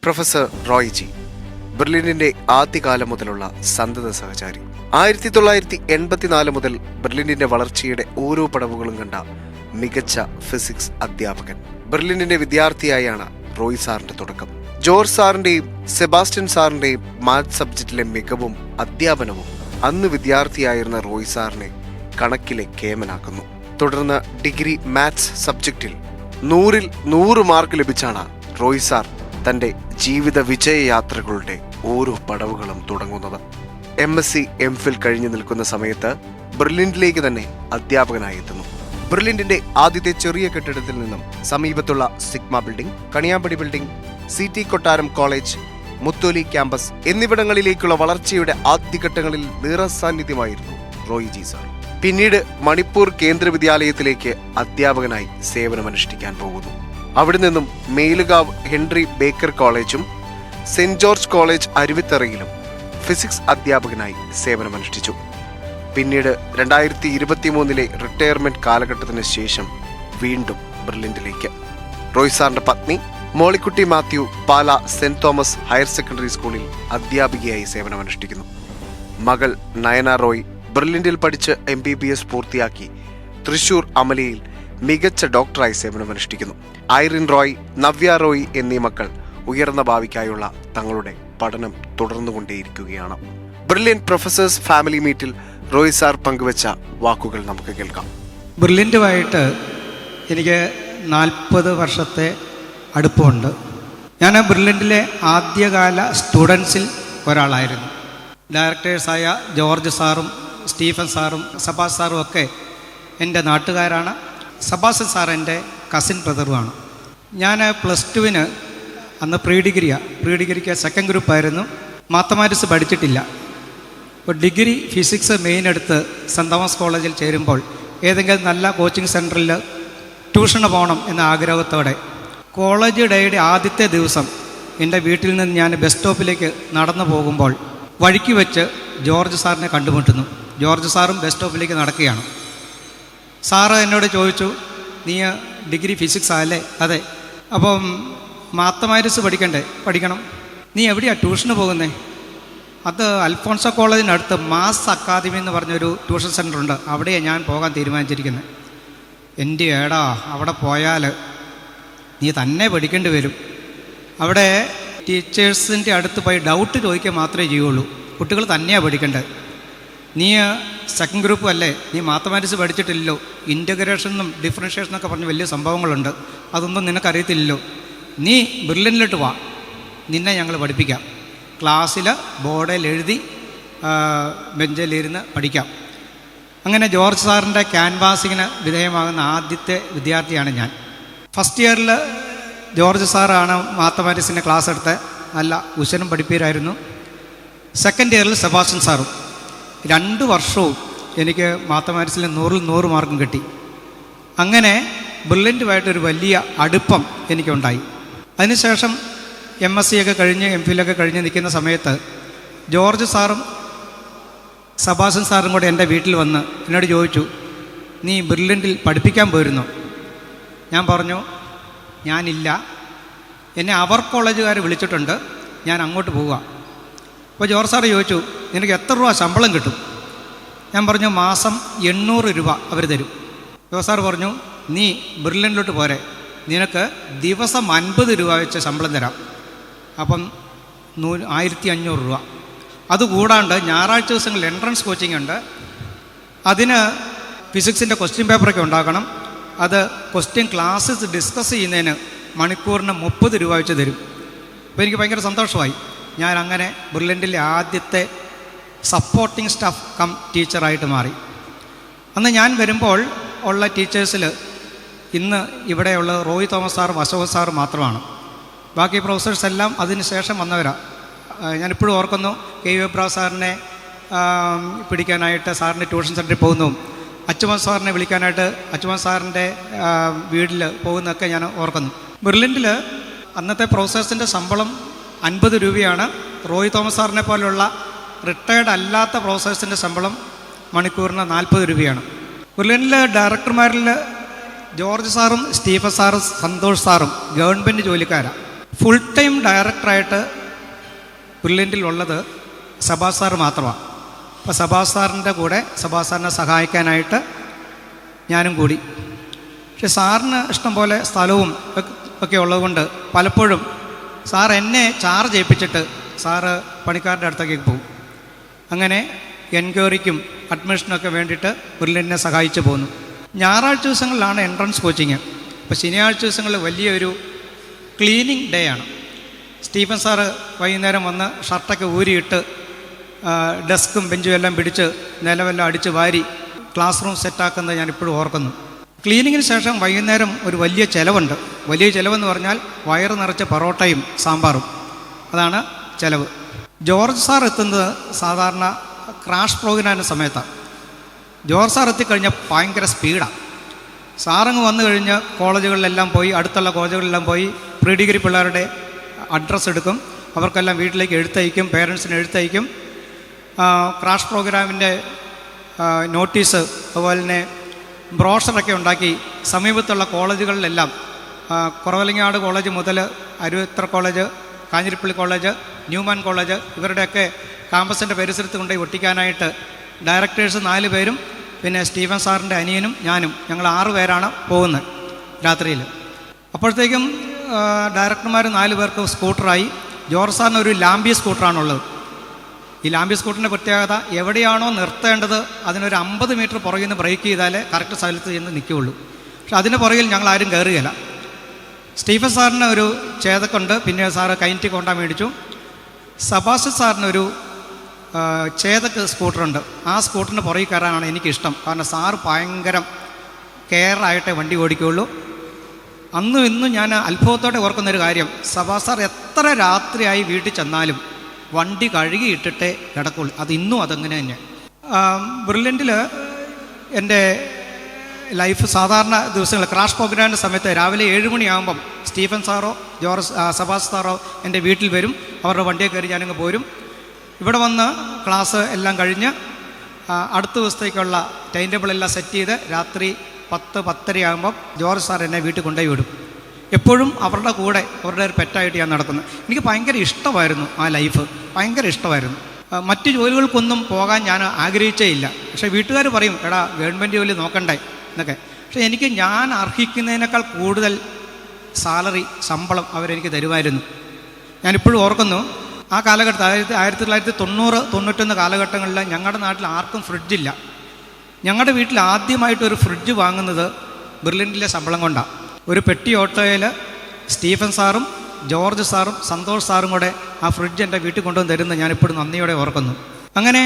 Professor റോയ്ജി ബെർലിനിന്റെ ആദ്യകാലം മുതലുള്ള സന്തത സഹചാരി. 1984 മുതൽ ബെർലിനിന്റെ വളർച്ചയുടെ ഓരോ പടവുകളും കണ്ട മികച്ച ഫിസിക്സ് അധ്യാപകൻ. ബെർലിനിന്റെ വിദ്യാർത്ഥിയായാണ് റോയ് സാറിന്റെ തുടക്കം. ജോർജ് സാറിന്റെയും സെബാസ്റ്റ്യൻ സാറിന്റെയും മാത്സ് സബ്ജക്റ്റിലെ മികവും അധ്യാപനവും അന്ന് വിദ്യാർത്ഥിയായിരുന്ന റോയ് സാറിനെ കണക്കിലെ കേമനാക്കുന്നു. തുടർന്ന് ഡിഗ്രി മാത്സ് സബ്ജക്റ്റിൽ 100-ൽ 100 മാർക്ക് ലഭിച്ചാണ് റോയ് സാർ തന്റെ ജീവിത വിജയയാത്രകളുടെ ഓരോ പടവുകളും തുടങ്ങുന്നത്. MSc MPhil കഴിഞ്ഞു നിൽക്കുന്ന സമയത്ത് ബെർലിനിലേക്ക് തന്നെ അധ്യാപകനായി എത്തുന്നു. ബെർലിന്റെ ആദ്യത്തെ ചെറിയ കെട്ടിടത്തിൽ നിന്നും സമീപത്തുള്ള sigma building, Kaniyampady building, CT കൊട്ടാരം കോളേജ്, മുത്തോലി ക്യാമ്പസ് എന്നിവിടങ്ങളിലേക്കുള്ള വളർച്ചയുടെ ആദ്യഘട്ടങ്ങളിൽ നിറസാന്നിധ്യമായിരുന്നു റോയ്ജി സാർ. പിന്നീട് മണിപ്പൂർ കേന്ദ്ര വിദ്യാലയത്തിലേക്ക് അധ്യാപകനായി സേവനമനുഷ്ഠിക്കാൻ പോകുന്നു. അവിടെ നിന്നും മേലുകാവ് ഹെൻറി ബേക്കർ കോളേജും സെന്റ് ജോർജ് കോളേജ് അരുവിത്തറയിലും ഫിസിക്സ് അധ്യാപകനായി സേവനമനുഷ്ഠിച്ചു. പിന്നീട് 2023 റിട്ടയർമെന്റ് കാലഘട്ടത്തിന് ശേഷം വീണ്ടും ബെർലിനിലേക്ക്. റോയ് സാറിന്റെ പത്നി മോളിക്കുട്ടി മാത്യു പാല സെന്റ് തോമസ് ഹയർ സെക്കൻഡറി സ്കൂളിൽ അധ്യാപികയായി സേവനമനുഷ്ഠിക്കുന്നു. മകൾ നയന റോയ് ബെർലിനിൽ പഠിച്ച് MBBS പൂർത്തിയാക്കി തൃശൂർ അമലയിൽ മികച്ച ഡോക്ടറായി സേവനമനുഷ്ഠിക്കുന്നു. ഐറിൻ റോയ്, നവ്യ റോയ് എന്നീ മക്കൾ ഉയർന്ന ഭാവിക്കായുള്ള തങ്ങളുടെ പഠനം തുടർന്നുകൊണ്ടേയിരിക്കുകയാണ്. ബെർലിൻ പ്രൊഫസേഴ്സ് ഫാമിലി മീറ്റിൽ റോയ് സാർ പങ്കുവച്ച വാക്കുകൾ നമുക്ക് കേൾക്കാം. ബെർലിനുമായിട്ട് എനിക്ക് 40 വർഷത്തെ അടുപ്പമുണ്ട്. ഞാൻ ബെർലിനിലെ ആദ്യകാല സ്റ്റുഡൻസിൽ ഒരാളായിരുന്നു. ഡയറക്ടേഴ്സായ ജോർജ് സാറും സ്റ്റീഫൻ സാറും സബാസ് സാറും ഒക്കെ എൻ്റെ നാട്ടുകാരാണ്. സബാസ് സാർ എൻ്റെ കസിൻ ബ്രദറുമാണ്. ഞാൻ +2 അന്ന് പ്രീ ഡിഗ്രിക്ക് സെക്കൻഡ് ഗ്രൂപ്പായിരുന്നു. മാത്തമാറ്റിക്സ് പഠിച്ചിട്ടില്ല. ഇപ്പോൾ ഡിഗ്രി ഫിസിക്സ് മെയിൻ എടുത്ത് സെൻറ് തോമസ് കോളേജിൽ ചേരുമ്പോൾ ഏതെങ്കിലും നല്ല കോച്ചിങ് സെൻറ്ററിൽ ട്യൂഷന് പോകണം എന്ന ആഗ്രഹത്തോടെ കോളേജ് ഡേയുടെ ആദ്യത്തെ ദിവസം എൻ്റെ വീട്ടിൽ നിന്ന് ഞാൻ ബസ് സ്റ്റോപ്പിലേക്ക് നടന്നു പോകുമ്പോൾ വഴിക്ക് വെച്ച് ജോർജ് സാറിനെ കണ്ടുമുട്ടുന്നു. ജോർജ് സാറും ബസ് സ്റ്റോപ്പിലേക്ക് നടക്കുകയാണ്. സാറ് എന്നോട് ചോദിച്ചു, നീ ഡിഗ്രി ഫിസിക്സ് ആല്ലേ? അതെ. അപ്പം മാത്തമാറ്റിക്സ് പഠിക്കണം. നീ എവിടെയാണ് ട്യൂഷന് പോകുന്നത്? അത് അൽഫോൺസോ കോളേജിനടുത്ത് മാസ് അക്കാദമി എന്ന് പറഞ്ഞൊരു ട്യൂഷൻ സെൻ്ററുണ്ട്, അവിടെയാണ് ഞാൻ പോകാൻ തീരുമാനിച്ചിരിക്കുന്നത്. എൻ്റെ ഏടാ, അവിടെ പോയാൽ നീ തന്നെ പഠിക്കേണ്ടി വരും. അവിടെ ടീച്ചേഴ്സിൻ്റെ അടുത്ത് പോയി ഡൗട്ട് ചോദിക്കുക മാത്രമേ ചെയ്യുള്ളൂ. കുട്ടികൾ തന്നെയാണ് പഠിക്കേണ്ടത്. നീ സെക്കൻഡ് ഗ്രൂപ്പും അല്ലേ, നീ മാത്തമാറ്റിക്സ് പഠിച്ചിട്ടില്ലല്ലോ. ഇൻ്റഗ്രേഷനും ഡിഫറൻഷ്യേഷനൊക്കെ പറഞ്ഞ് വലിയ സംഭവങ്ങളുണ്ട്, അതൊന്നും നിനക്കറിയത്തില്ലല്ലോ. നീ ബെർലിനിലോട്ട് വാ, നിന്നെ ഞങ്ങൾ പഠിപ്പിക്കാം. ക്ലാസ്സിൽ ബോർഡിൽ എഴുതി ബെഞ്ചിലിരുന്ന് പഠിക്കാം. അങ്ങനെ ജോർജ് സാറിൻ്റെ ക്യാൻവാസിങ്ങിന് വിധേയമാകുന്ന ആദ്യത്തെ വിദ്യാർത്ഥിയാണ് ഞാൻ. ഫസ്റ്റ് ഇയറിൽ ജോർജ് സാറാണ് മാത്തമാറ്റിക്സിൻ്റെ ക്ലാസ് എടുത്ത് നല്ല ഉശനും പഠിപ്പീരായിരുന്നു. സെക്കൻഡ് ഇയറിൽ സെബാസ്റ്റ്യൻ സാറും. 2 വർഷവും എനിക്ക് മാത്തമാറ്റിക്സിൽ 100-ൽ 100 മാർക്കും കിട്ടി. അങ്ങനെ ബെർലിനുമായിട്ടൊരു വലിയ അടുപ്പം എനിക്കുണ്ടായി. അതിനുശേഷം MSc ഒക്കെ കഴിഞ്ഞ് MPhil ഒക്കെ കഴിഞ്ഞ് നിൽക്കുന്ന സമയത്ത് ജോർജ് സാറും സെബാസ്റ്റ്യൻ സാറും കൂടെ എൻ്റെ വീട്ടിൽ വന്ന് എന്നോട് ചോദിച്ചു, നീ ബെർലിനിൽ പഠിപ്പിക്കാൻ പോയിരുന്നോ? ഞാൻ പറഞ്ഞു, ഞാനില്ല, എന്നെ അവർ കോളേജുകാർ വിളിച്ചിട്ടുണ്ട്, ഞാൻ അങ്ങോട്ട് പോവുക. അപ്പോൾ ജോർജ് സാറ് ചോദിച്ചു, നിനക്ക് എത്ര രൂപ ശമ്പളം കിട്ടും? ഞാൻ പറഞ്ഞു, മാസം 800 രൂപ അവർ തരും. ജോർജ് സാറ് പറഞ്ഞു, നീ ബെർലിനിലോട്ട് പോരെ, നിനക്ക് ദിവസം 50 രൂപ വെച്ച് ശമ്പളം തരാം. അപ്പം 1500 രൂപ. അതുകൂടാണ്ട് ഞായറാഴ്ച ദിവസങ്ങളിൽ എൻട്രൻസ് കോച്ചിങ് ഉണ്ട്. അതിന് ഫിസിക്സിൻ്റെ ക്വസ്റ്റ്യൻ പേപ്പറൊക്കെ ഉണ്ടാക്കണം. അത് ക്വസ്റ്റ്യൻ ക്ലാസ്സസ് ഡിസ്കസ് ചെയ്യുന്നതിന് മണിക്കൂറിന് 30 രൂപ വെച്ച് തരും. അപ്പോൾ എനിക്ക് ഭയങ്കര സന്തോഷമായി. ഞാൻ അങ്ങനെ ബെർലിനിലെ ആദ്യത്തെ സപ്പോർട്ടിംഗ് സ്റ്റാഫ് കം ടീച്ചറായിട്ട് മാറി. അന്ന് ഞാൻ വരുമ്പോൾ ഉള്ള ടീച്ചേഴ്സിൽ ഇന്ന് ഇവിടെയുള്ള റോയ് തോമസ് സാറും അശോക് സാറും മാത്രമാണ്. ബാക്കി പ്രൊഫസേഴ്സ് എല്ലാം അതിന് ശേഷം വന്നവരാണ്. ഞാനിപ്പോഴും ഓർക്കുന്നു, KV എബ്രഹാം സാറിനെ പിടിക്കാനായിട്ട് സാറിൻ്റെ ട്യൂഷൻ സെൻറ്ററിൽ പോകുന്നു, അച്ചുമൻ സാറിനെ വിളിക്കാനായിട്ട് അച്ചുമൻ സാറിൻ്റെ വീട്ടിൽ പോകുന്നതൊക്കെ ഞാൻ ഓർക്കുന്നു. ബെർലിനിൽ അന്നത്തെ പ്രൊഫസേഴ്സിൻ്റെ ശമ്പളം 50 രൂപയാണ്. റോയ് തോമസ് സാറിനെ പോലുള്ള റിട്ടയർഡ് അല്ലാത്ത പ്രൊഫസേഴ്സിൻ്റെ ശമ്പളം മണിക്കൂറിന് 40 രൂപയാണ്. ബെർലിനിലെ ഡയറക്ടർമാരിൽ ജോർജ് സാറും സ്റ്റീഫൻ സാറും സന്തോഷ് സാറും ഗവൺമെൻറ് ജോലിക്കാരാണ്. ഫുൾ ടൈം ഡയറക്ടറായിട്ട് ബ്രില്യൻറ്റിലുള്ളത് സബാസ് സാർ മാത്രമാണ്. അപ്പോൾ സബാസ് സാറിൻ്റെ കൂടെ സബാസ് സാറിനെ സഹായിക്കാനായിട്ട് ഞാനും കൂടി. പക്ഷെ സാറിന് ഇഷ്ടം പോലെ സ്ഥലവും ഒക്കെ ഉള്ളതുകൊണ്ട് പലപ്പോഴും സാർ എന്നെ ചാർജ് ഏൽപ്പിച്ചിട്ട് സാറ് പണിക്കാരുടെ അടുത്തേക്ക് പോകും. അങ്ങനെ എൻക്വയറിക്കും അഡ്മിഷനൊക്കെ വേണ്ടിയിട്ട് ബ്രില്യൻറ്റിനെ സഹായിച്ചു പോകുന്നു. ഞായറാഴ്ച ദിവസങ്ങളിലാണ് എൻട്രൻസ് കോച്ചിങ്. അപ്പോൾ ശനിയാഴ്ച ദിവസങ്ങളിൽ വലിയൊരു ക്ലീനിങ് ഡേ ആണ്. സ്റ്റീഫൻ സാറ് വൈകുന്നേരം വന്ന് ഷർട്ടൊക്കെ ഊരിയിട്ട് ഡെസ്കും ബെഞ്ചും എല്ലാം പിടിച്ച് നിലവെല്ലാം അടിച്ച് വാരി ക്ലാസ് റൂം സെറ്റാക്കുന്നത് ഞാനിപ്പോഴും ഓർക്കുന്നു. ക്ലീനിങ്ങിന് ശേഷം വൈകുന്നേരം ഒരു വലിയ ചിലവുണ്ട്. വലിയ ചിലവെന്ന് പറഞ്ഞാൽ വയറ് നിറച്ച പൊറോട്ടയും സാമ്പാറും, അതാണ് ചിലവ്. ജോർജ് സാർ എത്തുന്നത് സാധാരണ ക്രാഷ് പ്രോഗ്രാമിൻ്റെ സമയത്താണ്. ജോർജ് സാർ എത്തിക്കഴിഞ്ഞാൽ ഭയങ്കര സ്പീഡാണ്. സാറങ്ങ് വന്നു കഴിഞ്ഞ് കോളേജുകളിലെല്ലാം പോയി, അടുത്തുള്ള കോളേജുകളിലെല്ലാം പോയി പ്രീ ഡിഗ്രി പിള്ളേരുടെ അഡ്രസ്സ് എടുക്കും, അവർക്കെല്ലാം വീട്ടിലേക്ക് എഴുത്തയക്കും, പേരൻസിന് എഴുത്തയക്കും. ക്രാഷ് പ്രോഗ്രാമിൻ്റെ നോട്ടീസ് അതുപോലെ തന്നെ ബ്രോഷറൊക്കെ ഉണ്ടാക്കി സമീപത്തുള്ള കോളേജുകളിലെല്ലാം കുറവലങ്ങാട് കോളേജ് മുതൽ Aruvithura college, Kanjirappally college, Newman college ഇവരുടെയൊക്കെ ക്യാമ്പസിൻ്റെ പരിസരത്ത് കൊണ്ടുപോയി ഒട്ടിക്കാനായിട്ട് ഡയറക്ടേഴ്സ് 4 പേരും പിന്നെ സ്റ്റീഫൻ സാറിൻ്റെ അനിയനും ഞാനും, ഞങ്ങൾ 6 പേരാണ് പോകുന്നത് രാത്രിയിൽ. അപ്പോഴത്തേക്കും ഡയറക്ടർമാർ 4 പേർക്ക് സ്കൂട്ടറായി. ജോർജ് സാറിന് ഒരു ലാംബി സ്കൂട്ടറാണുള്ളത്. ഈ ലാംബി സ്കൂട്ടറിൻ്റെ പ്രത്യേകത, എവിടെയാണോ നിർത്തേണ്ടത് അതിനൊരു 50 മീറ്റർ പുറകിൽ നിന്ന് ബ്രേക്ക് ചെയ്താലേ കറക്റ്റ് സ്ഥലത്ത് ചെന്ന് നിൽക്കുകയുള്ളൂ. പക്ഷെ അതിൻ്റെ പുറകിൽ ഞങ്ങൾ ആരും കയറുകയില്ല. സ്റ്റീഫൻ സാറിന് ഒരു ചേതക്കുണ്ട്, പിന്നെ സാറ് കൈൻറ്റി കൊണ്ടാ മേടിച്ചു. സബാസ് സാറിനൊരു ചേതക്ക് സ്കൂട്ടറുണ്ട്. ആ സ്കൂട്ടറിന് പുറകിൽ കയറാനാണ് എനിക്കിഷ്ടം. കാരണം സാറ് ഭയങ്കര കെയറായിട്ടേ വണ്ടി ഓടിക്കുകയുള്ളൂ. അന്നും ഇന്നും ഞാൻ അത്ഭുതത്തോടെ ഓർക്കുന്നൊരു കാര്യം, സബാസ് സാർ എത്ര രാത്രിയായി വീട്ടിൽ ചെന്നാലും വണ്ടി കഴുകിയിട്ടിട്ടേ കിടക്കുള്ളൂ. അത് ഇന്നും അതങ്ങനെ തന്നെ. ബ്രില്യൻറ്റിൽ എൻ്റെ ലൈഫ് സാധാരണ ദിവസങ്ങൾ ക്രാഷ് പ്രോഗ്രാമിൻ്റെ സമയത്ത് രാവിലെ 7 മണിയാകുമ്പം സ്റ്റീഫൻ സാറോ സബാസ് സാറോ എൻ്റെ വീട്ടിൽ വരും. അവരുടെ വണ്ടിയെ കയറി ഞാനങ്ങ് പോരും. ഇവിടെ വന്ന് ക്ലാസ് എല്ലാം കഴിഞ്ഞ് അടുത്ത ദിവസത്തേക്കുള്ള ടൈം ടേബിളെല്ലാം സെറ്റ് ചെയ്ത് രാത്രി 10-10:30 ആകുമ്പം ജോർജ് സാർ എന്നെ വീട്ടിൽ കൊണ്ടുപോയി വിടും. എപ്പോഴും അവരുടെ കൂടെ, അവരുടെ ഒരു പെറ്റായിട്ട് ഞാൻ നടക്കുന്നത്. എനിക്ക് ഭയങ്കര ഇഷ്ടമായിരുന്നു ആ ലൈഫ്, ഭയങ്കര ഇഷ്ടമായിരുന്നു. മറ്റ് ജോലികൾക്കൊന്നും പോകാൻ ഞാൻ ആഗ്രഹിച്ചേ ഇല്ല. പക്ഷേ വീട്ടുകാർ പറയും, എടാ ഗവൺമെൻറ് ജോലി നോക്കണ്ടേ എന്നൊക്കെ. പക്ഷേ എനിക്ക് ഞാൻ അർഹിക്കുന്നതിനേക്കാൾ കൂടുതൽ സാലറി, ശമ്പളം അവരെനിക്ക് തരുമായിരുന്നു. ഞാനിപ്പോഴും ഓർക്കുന്നു ആ കാലഘട്ടത്തിൽ 1990-91 കാലഘട്ടങ്ങളിൽ ഞങ്ങളുടെ നാട്ടിൽ ആർക്കും ഫ്രിഡ്ജില്ല. ഞങ്ങളുടെ വീട്ടിൽ ആദ്യമായിട്ടൊരു ഫ്രിഡ്ജ് വാങ്ങുന്നത് ബ്രില്യൻറ്റിലെ ശമ്പളം കൊണ്ടാണ്. ഒരു പെട്ടി ഓട്ടോയിൽ സ്റ്റീഫൻ സാറും ജോർജ് സാറും സന്തോഷ് സാറും കൂടെ ആ ഫ്രിഡ്ജ് എൻ്റെ വീട്ടിൽ കൊണ്ടുവന്ന് തരുന്നത് ഞാനിപ്പോഴും നന്ദിയോടെ ഓർക്കുന്നു. അങ്ങനെ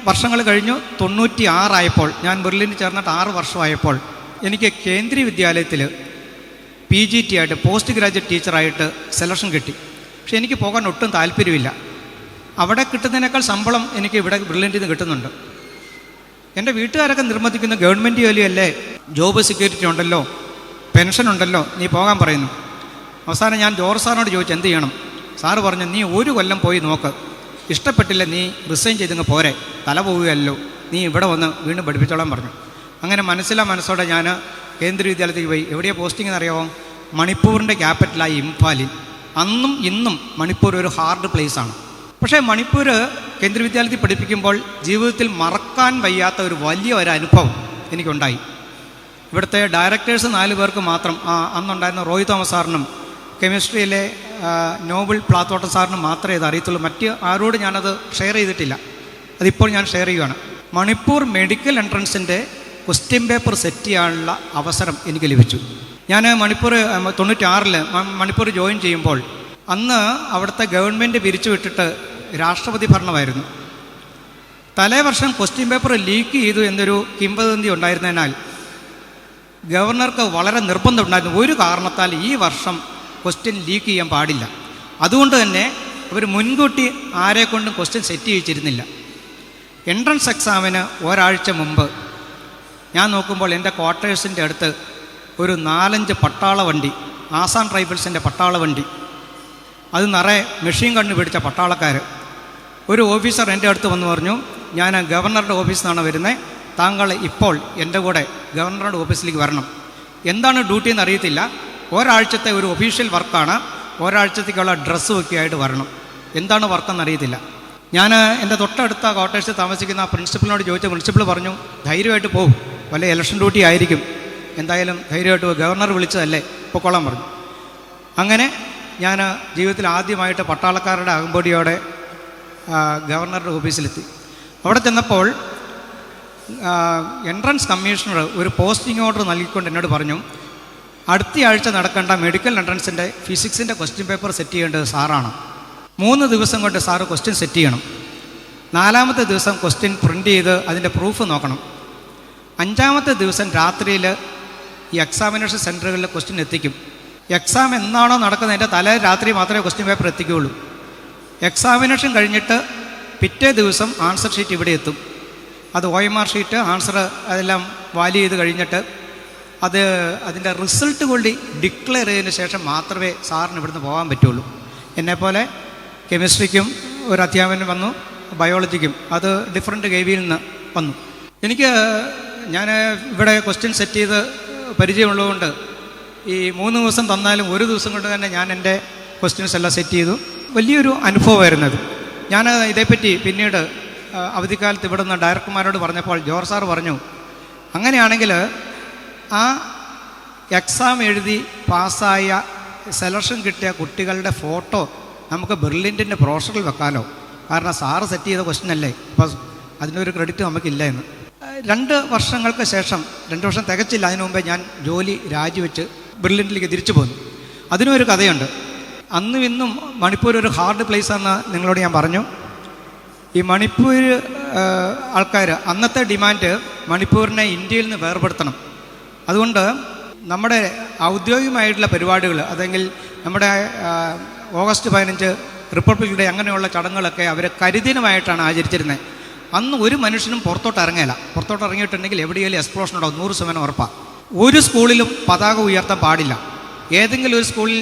വർഷങ്ങൾ കഴിഞ്ഞു. 96 ആയപ്പോൾ, ഞാൻ ബ്രില്യൻറ്റിൽ ചേർന്നിട്ട് 6 വർഷമായപ്പോൾ എനിക്ക് കേന്ദ്രീയ വിദ്യാലയത്തിൽ PGT ആയിട്ട്, പോസ്റ്റ് ഗ്രാജുവേറ്റ് ടീച്ചറായിട്ട് സെലക്ഷൻ കിട്ടി. പക്ഷെ എനിക്ക് പോകാൻ ഒട്ടും താല്പര്യമില്ല. അവിടെ കിട്ടുന്നതിനേക്കാൾ ശമ്പളം എനിക്ക് ഇവിടെ ബ്രില്യൻറ്റിൽ നിന്ന് കിട്ടുന്നുണ്ട്. എൻ്റെ വീട്ടുകാരൊക്കെ നിർബന്ധിക്കുന്ന, ഗവൺമെൻറ് ജോലിയല്ലേ, ജോബ് സെക്യൂരിറ്റി ഉണ്ടല്ലോ, പെൻഷൻ ഉണ്ടല്ലോ, നീ പോകാൻ പറയുന്നു. അവസാനം ഞാൻ ജോർജ് സാറിനോട് ചോദിച്ചു എന്ത് ചെയ്യണം. സാറ് പറഞ്ഞു, നീ 1 കൊല്ലം പോയി നോക്ക്, ഇഷ്ടപ്പെട്ടില്ല നീ റിസൈൻ ചെയ്തങ്ങ് പോരെ, തല പോവുകയല്ലോ, നീ ഇവിടെ വന്ന് വീണ്ടും പഠിപ്പിച്ചോളാൻ പറഞ്ഞു. അങ്ങനെ മനസ്സോടെ ഞാൻ കേന്ദ്രീയ വിദ്യാലയത്തിൽ പോയി. എവിടെയാണ് പോസ്റ്റിംഗ് എന്നറിയാമോ? മണിപ്പൂരിൻ്റെ ക്യാപിറ്റലായി ഇംഫാലിൽ. അന്നും ഇന്നും മണിപ്പൂർ ഒരു ഹാർഡ് പ്ലേസാണ്. പക്ഷേ മണിപ്പൂർ കേന്ദ്രീയ വിദ്യാലയത്തിൽ പഠിപ്പിക്കുമ്പോൾ ജീവിതത്തിൽ മറക്കാൻ വയ്യാത്ത ഒരു വലിയ അനുഭവം എനിക്കുണ്ടായി. ഇവിടുത്തെ ഡയറക്ടേഴ്സ് 4 പേർക്ക് മാത്രം, അന്നുണ്ടായിരുന്ന റോയ് തോമസ് സാറിനും കെമിസ്ട്രിയിലെ നോബിൾ പ്ലാത്തോട്ടം സാറിനും മാത്രമേ ഇത് അറിയത്തുള്ളൂ. മറ്റ് ആരോട് ഞാനത് ഷെയർ ചെയ്തിട്ടില്ല. അതിപ്പോൾ ഞാൻ ഷെയർ ചെയ്യുകയാണ്. മണിപ്പൂർ മെഡിക്കൽ എൻട്രൻസിൻ്റെ ക്വസ്റ്റ്യൻ പേപ്പർ സെറ്റ് ചെയ്യാനുള്ള അവസരം എനിക്ക് ലഭിച്ചു. ഞാൻ മണിപ്പൂർ 96-ൽ മണിപ്പൂർ ജോയിൻ ചെയ്യുമ്പോൾ അന്ന് അവിടുത്തെ ഗവൺമെൻറ് പിരിച്ചുവിട്ടിട്ട് രാഷ്ട്രപതി ഭരണമായിരുന്നു. തലേവർഷം ക്വസ്റ്റ്യൻ പേപ്പർ ലീക്ക് ചെയ്തു എന്നൊരു കിംവദന്തി ഉണ്ടായിരുന്നതിനാൽ ഗവർണർക്ക് വളരെ നിർബന്ധമുണ്ടായിരുന്നു, ഒരു കാരണത്താൽ ഈ വർഷം ക്വസ്റ്റ്യൻ ലീക്ക് ചെയ്യാൻ പാടില്ല. അതുകൊണ്ട് തന്നെ അവർ മുൻകൂട്ടി ആരെക്കൊണ്ടും ക്വസ്റ്റ്യൻ സെറ്റ് ചെയ്യിച്ചിരുന്നില്ല. എൻട്രൻസ് എക്സാമിന് ഒരാഴ്ച മുമ്പ് ഞാൻ നോക്കുമ്പോൾ എൻ്റെ ക്വാർട്ടേഴ്സിൻ്റെ അടുത്ത് ഒരു 4-5 പട്ടാള വണ്ടി, ആസാം ട്രൈബൽസിൻ്റെ പട്ടാള വണ്ടി, അത് നിറയെ മെഷീൻ ഗണ്ണ് പിടിച്ച പട്ടാളക്കാർ. ഒരു ഓഫീസർ എൻ്റെ അടുത്ത് വന്ന് പറഞ്ഞു, ഞാൻ ഗവർണറുടെ ഓഫീസിൽ നിന്നാണ് വരുന്നത്, താങ്കൾ ഇപ്പോൾ എൻ്റെ കൂടെ ഗവർണറുടെ ഓഫീസിലേക്ക് വരണം. എന്താണ് ഡ്യൂട്ടി എന്ന് അറിയത്തില്ല, ഒരാഴ്ചത്തെ ഒരു ഒഫീഷ്യൽ വർക്കാണ്, ഒരാഴ്ചത്തേക്കുള്ള ഡ്രസ്സും ഒക്കെ ആയിട്ട് വരണം. എന്താണ് വർക്കെന്ന് അറിയത്തില്ല. ഞാൻ എൻ്റെ തൊട്ടടുത്ത ക്വാർട്ടേഴ്സിൽ താമസിക്കുന്ന ആ പ്രിൻസിപ്പളിനോട് ചോദിച്ച പ്രിൻസിപ്പൾ പറഞ്ഞു, ധൈര്യമായിട്ട് പോകും, വല്ല ഇലക്ഷൻ ഡ്യൂട്ടി ആയിരിക്കും, എന്തായാലും ധൈര്യമായിട്ട് പോകും, ഗവർണർ വിളിച്ചതല്ലേ, പൊക്കോളാൻ പറഞ്ഞു. അങ്ങനെ ഞാൻ ജീവിതത്തിൽ ആദ്യമായിട്ട് പട്ടാളക്കാരുടെ അകമ്പടിയോടെ ഗവർണറുടെ ഓഫീസിലെത്തി. അവിടെ ചെന്നപ്പോൾ എൻട്രൻസ് കമ്മീഷണർ ഒരു പോസ്റ്റിംഗ് ഓർഡർ നൽകിക്കൊണ്ട് എന്നോട് പറഞ്ഞു, അടുത്ത ആഴ്ച നടക്കേണ്ട മെഡിക്കൽ എൻട്രൻസിൻ്റെ ഫിസിക്സിൻ്റെ ക്വസ്റ്റ്യൻ പേപ്പർ സെറ്റ് ചെയ്യേണ്ടത് സാറാണ്. 3 ദിവസം കൊണ്ട് സാറ് ക്വസ്റ്റ്യൻ സെറ്റ് ചെയ്യണം. 4-ാമത്തെ ദിവസം ക്വസ്റ്റ്യൻ പ്രിൻ്റ് ചെയ്ത് അതിൻ്റെ പ്രൂഫ് നോക്കണം. 5-ാമത്തെ ദിവസം രാത്രിയിൽ ഈ എക്സാമിനേഷൻ സെൻറ്ററുകളിൽ ക്വസ്റ്റ്യൻ എത്തിക്കും. എക്സാം എന്നാണോ നടക്കുന്നത് അതിൻ്റെ തലേ രാത്രി മാത്രമേ ക്വസ്റ്റ്യൻ പേപ്പർ എത്തിക്കുകയുള്ളൂ. എക്സാമിനേഷൻ കഴിഞ്ഞിട്ട് പിറ്റേ ദിവസം ആൻസർ ഷീറ്റ് ഇവിടെ എത്തും. അത് OMR ഷീറ്റ്, ആൻസർ അതെല്ലാം വാല്യൂ ചെയ്ത് കഴിഞ്ഞിട്ട് അതിൻ്റെ റിസൾട്ട് കൂടി ഡിക്ലെയർ ചെയ്തതിന് ശേഷം മാത്രമേ സാറിന് ഇവിടുന്ന് പോകാൻ പറ്റുള്ളൂ. എന്നെപ്പോലെ കെമിസ്ട്രിക്കും ഒരു അധ്യാപനം വന്നു, ബയോളജിക്കും അത് ഡിഫറെൻറ്റ് കേവിയിൽ നിന്ന് വന്നു. ഞാൻ ഇവിടെ ക്വസ്റ്റ്യൻ സെറ്റ് ചെയ്ത് പരിചയമുള്ളതുകൊണ്ട് ഈ 3 ദിവസം തന്നാലും 1 ദിവസം കൊണ്ട് തന്നെ ഞാൻ എൻ്റെ ക്വസ്റ്റ്യൻസ് എല്ലാം സെറ്റ് ചെയ്തു. വലിയൊരു അനുഭവമായിരുന്നത്. ഞാൻ ഇതേപ്പറ്റി പിന്നീട് അവധിക്കാലത്ത് ഇവിടെ നിന്ന് ഡയറക്ടർമാരോട് പറഞ്ഞപ്പോൾ ജോർജ് സാർ പറഞ്ഞു, അങ്ങനെയാണെങ്കിൽ ആ എക്സാം എഴുതി പാസ്സായ സെലക്ഷൻ കിട്ടിയ കുട്ടികളുടെ ഫോട്ടോ നമുക്ക് ബെർലിൻ്റെ ബ്രോഷറിൽ വെക്കാമല്ലോ, കാരണം സാറ് സെറ്റ് ചെയ്ത ക്വസ്റ്റ്യൻ അല്ലേ, അപ്പോൾ അതിനൊരു ക്രെഡിറ്റ് നമുക്കില്ല എന്ന്. 2 വർഷങ്ങൾക്ക് ശേഷം, 2 വർഷം തികച്ചില്ല, അതിനു മുമ്പേ ഞാൻ ജോലി രാജിവെച്ച് ബെർലിനിലേക്ക് തിരിച്ചു പോന്നു. അതിനൊരു കഥയുണ്ട്. അന്നും ഇന്നും മണിപ്പൂർ ഒരു ഹാർഡ് പ്ലേസാണെന്ന് നിങ്ങളോട് ഞാൻ പറഞ്ഞു. ഈ മണിപ്പൂർ ആൾക്കാർ അന്നത്തെ ഡിമാൻഡ് മണിപ്പൂരിനെ ഇന്ത്യയിൽ നിന്ന് വേർപെടുത്തണം. അതുകൊണ്ട് നമ്മുടെ ഔദ്യോഗികമായിട്ടുള്ള പരിപാടികൾ, അതെങ്കിൽ നമ്മുടെ ഓഗസ്റ്റ് 15 റിപ്പബ്ലിക് ഡേ അങ്ങനെയുള്ള ചടങ്ങുകളൊക്കെ അവർ കരിദിനമായിട്ടാണ് ആചരിച്ചിരുന്നത്. അന്ന് ഒരു മനുഷ്യനും പുറത്തോട്ട് ഇറങ്ങില്ല. പുറത്തോട്ട് ഇറങ്ങിയിട്ടുണ്ടെങ്കിൽ എവിടെയെങ്കിലും എക്സ്പ്ലോഷൻ ഉണ്ടാവും, 100% ഉറപ്പാണ്. ഒരു സ്കൂളിലും പതാക ഉയർത്താൻ പാടില്ല. ഏതെങ്കിലും ഒരു സ്കൂളിൽ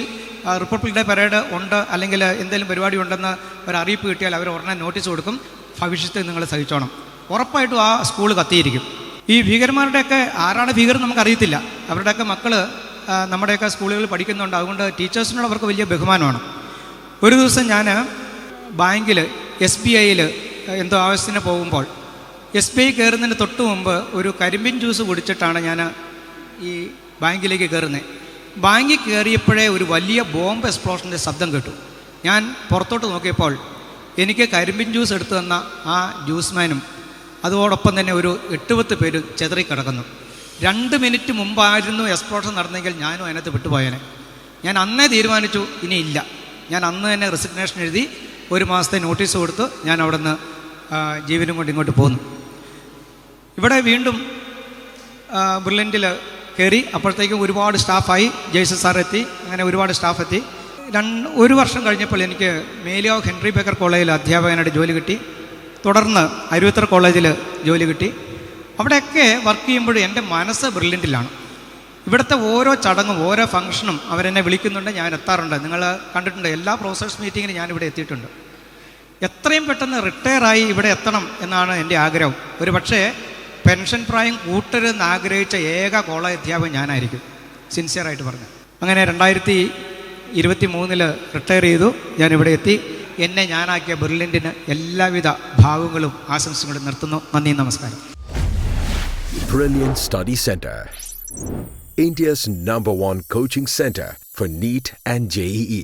റിപ്പബ്ലിക് ഡേ പരേഡ് ഉണ്ട് അല്ലെങ്കിൽ എന്തെങ്കിലും പരിപാടി ഉണ്ടെന്ന് ഒരു അറിയിപ്പ് കിട്ടിയാൽ അവർ ഉടനെ നോട്ടീസ് കൊടുക്കും, ഭവിഷ്യത്തിൽ നിങ്ങൾ സഹിച്ചോണം. ഉറപ്പായിട്ടും ആ സ്കൂൾ കത്തിയിരിക്കും. ഈ ഭീകരന്മാരുടെയൊക്കെ ആരാണ് ഭീകരൻ നമുക്കറിയത്തില്ല. അവരുടെയൊക്കെ മക്കൾ നമ്മുടെയൊക്കെ സ്കൂളുകളിൽ പഠിക്കുന്നുണ്ട്. അതുകൊണ്ട് ടീച്ചേഴ്സിനോട് അവർക്ക് വലിയ ബഹുമാനമാണ്. ഒരു ദിവസം ഞാൻ ബാങ്കിൽ SBIയിൽ എന്തോ ആവശ്യത്തിന് പോകുമ്പോൾ SBI കയറുന്നതിന് തൊട്ട് മുമ്പ് ഒരു കരിമ്പിൻ ജ്യൂസ് കുടിച്ചിട്ടാണ് ഞാൻ ഈ ബാങ്കിലേക്ക് കയറുന്നത്. ബാങ്കിൽ കയറിയപ്പോഴേ ഒരു വലിയ ബോംബ് എക്സ്പ്ലോഷൻ്റെ ശബ്ദം കേട്ടു. ഞാൻ പുറത്തോട്ട് നോക്കിയപ്പോൾ എനിക്ക് കരിമ്പിൻ ജ്യൂസ് എടുത്തു തന്ന ആ ജ്യൂസ്മാനും അതോടൊപ്പം തന്നെ ഒരു 8-10 പേര് ചെതറിക്കിടക്കുന്നു. 2 മിനിറ്റ് മുമ്പായിരുന്നു എക്സ്പ്ലോഷൻ നടന്നെങ്കിൽ ഞാനും അതിനകത്ത് വിട്ടുപോയേനെ. ഞാൻ അന്നേ തീരുമാനിച്ചു, ഇനിയില്ല. ഞാൻ അന്ന് തന്നെ റെസിഗ്നേഷൻ എഴുതി 1 മാസത്തെ നോട്ടീസ് കൊടുത്ത് ഞാൻ അവിടെ നിന്ന് ജീവനും കൊണ്ട് ഇങ്ങോട്ട് പോന്നു. ഇവിടെ വീണ്ടും ബെർലിനിൽ കയറി. അപ്പോഴത്തേക്കും ഒരുപാട് സ്റ്റാഫായി. ജയ്സൺ സാർ എത്തി, അങ്ങനെ ഒരുപാട് സ്റ്റാഫ് എത്തി. 1 വർഷം കഴിഞ്ഞപ്പോൾ എനിക്ക് മേലിയാവ് ഹെൻറി ബേക്കർ കോളേജിൽ അധ്യാപകനായിട്ട് ജോലി കിട്ടി. തുടർന്ന് അരുവിത്തറ കോളേജിൽ ജോലി കിട്ടി. അവിടെയൊക്കെ വർക്ക് ചെയ്യുമ്പോഴും എൻ്റെ മനസ്സ് ബെർലിനിലാണ്. ഇവിടുത്തെ ഓരോ ചടങ്ങും ഓരോ ഫംഗ്ഷനും അവരെന്നെ വിളിക്കുന്നുണ്ട്, ഞാൻ എത്താറുണ്ട്. നിങ്ങൾ കണ്ടിട്ടുണ്ട്, എല്ലാ പ്രൊഫസേഴ്സ് മീറ്റിങ്ങിനും ഞാനിവിടെ എത്തിയിട്ടുണ്ട്. എത്രയും പെട്ടെന്ന് റിട്ടയറായി ഇവിടെ എത്തണം എന്നാണ് എൻ്റെ ആഗ്രഹം. ഒരു പക്ഷേ പെൻഷൻ പ്രായം കൂട്ടരുതെന്ന് ആഗ്രഹിച്ച ഏക കോളേജ് അധ്യാപകൻ ഞാനായിരിക്കും, സിൻസിയറായിട്ട് പറഞ്ഞു. അങ്ങനെ 2023 റിട്ടയർ ചെയ്തു. ഞാനിവിടെ എത്തി. എന്നെ ഞാനാക്കിയ ബെർലിനിന് എല്ലാവിധ ഭാവങ്ങളും ആശംസകളും നിർത്തുന്നു. നന്ദി, നമസ്കാരം. Brilliant Study Center, India's #1 coaching center for NEET and JEE.